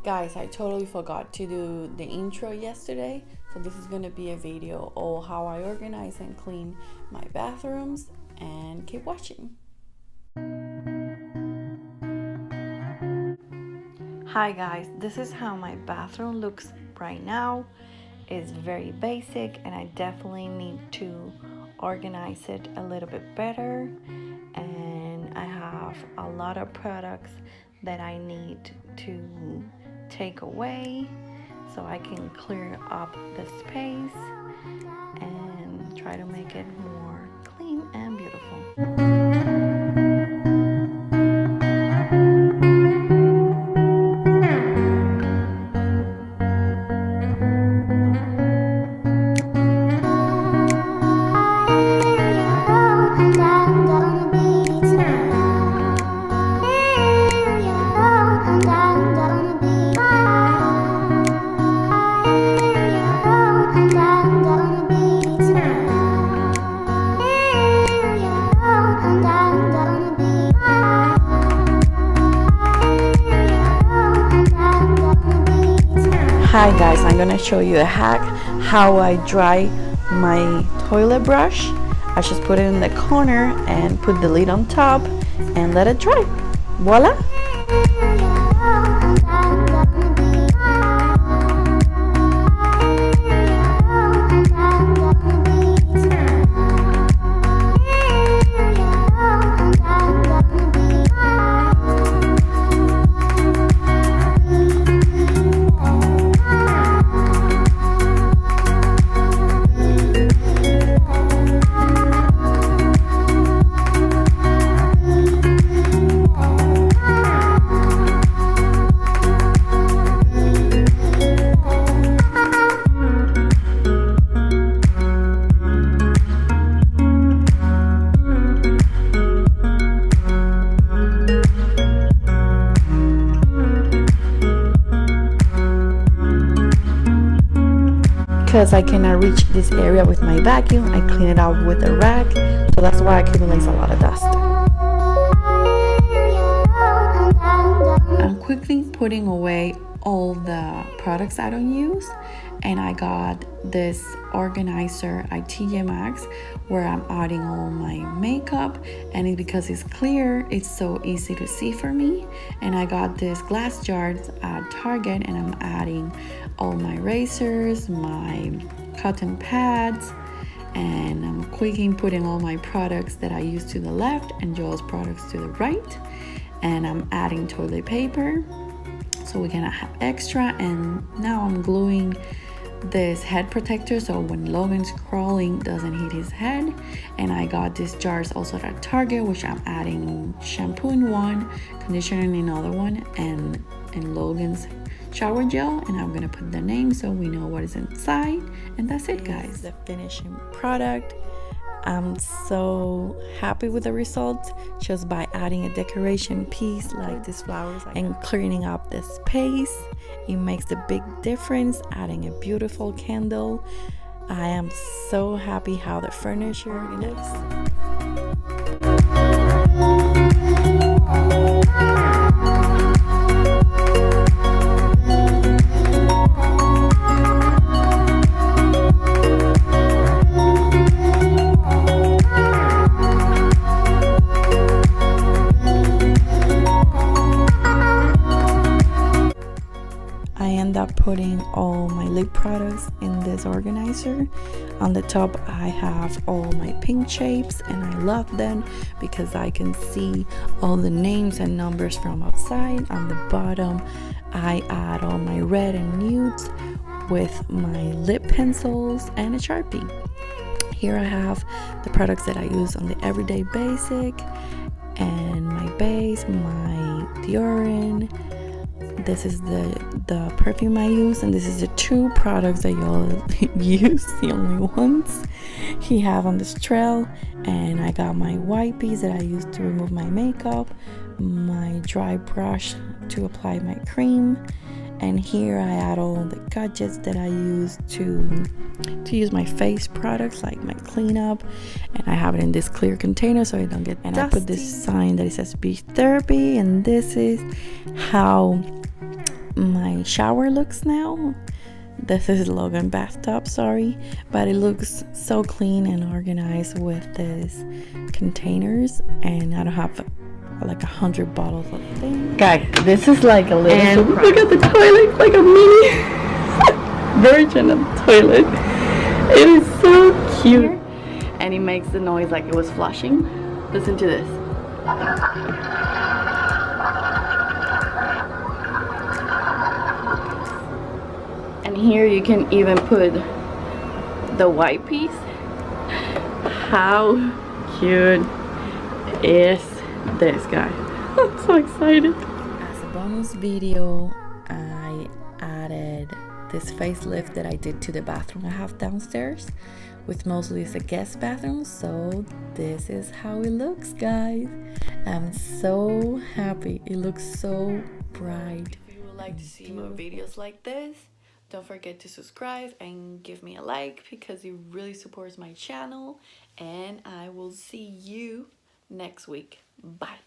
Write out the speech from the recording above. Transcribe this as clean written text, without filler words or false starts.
Guys, I totally forgot to do the intro yesterday, so this is gonna be a video of how I organize and clean my bathrooms, and keep watching. Hi guys, this is how my bathroom looks right now. It's very basic and I definitely need to organize it a little bit better, and I have a lot of products that I need to take away so I can clear up the space and try to make it more clean and beautiful. Hi guys, I'm gonna show you a hack how I dry my toilet brush. I just put it in the corner and put the lid on top and let it dry. Voila! Because I cannot reach this area with my vacuum, I clean it out with a rag, so that's why it accumulates a lot of dust. I'm quickly putting away all the products I don't use, and I got this organizer it.But where I'm adding all my makeup, and because it's clear, it's so easy to see for me. And I got this glass jars at Target, and I'm adding all my razors, my cotton pads, and I'm quickly putting all my products that I use to the left and Joel's products to the right. And I'm adding toilet paper so we're gonna have extra. And now I'm gluing this head protector so when Logan's crawling doesn't hit his head. And I got these jars also at Target, which I'm adding shampoo in one, conditioner in another one, and Logan's shower gel, and I'm gonna put the name so we know what is inside. And that's it, guys. The finishing product. I'm so happy with the results just by adding a decoration piece like these flowers and cleaning up the space. It makes a big difference. Adding a beautiful candle. I am so happy how the furniture looks. Putting all my lip products in this organizer. On the top I have all my pink shapes, and I love them because I can see all the names and numbers from outside. On the bottom I add all my red and nudes with my lip pencils and a Sharpie. Here I have the products that I use on the everyday basic, and my base, my deodorant. This is the perfume I use, and this is the two products that y'all use, the only ones he have on this trail. And I got my wipes that I use to remove my makeup, my dry brush to apply my cream, and here I add all the gadgets that I use to use my face products, like my cleanup, and I have it in this clear container so I don't get dusty. I put this sign that it says beach therapy, and this is how my my shower looks now. This is Logan bathtub, sorry, but it looks so clean and organized with these containers, and I don't have like 100 bottles of things. Guys, this is like a little look at the toilet, like a mini version of the toilet. It is so cute, and it makes the noise like it was flushing. Listen to this. And here you can even put the white piece. How cute is this, guy? I'm so excited. As a bonus video, I added this facelift that I did to the bathroom I have downstairs, with mostly it's a guest bathroom. So this is how it looks, guys. I'm so happy. It looks so bright. If you would like to see more videos like this, don't forget to subscribe and give me a like, because it really supports my channel. And I will see you next week. Bye.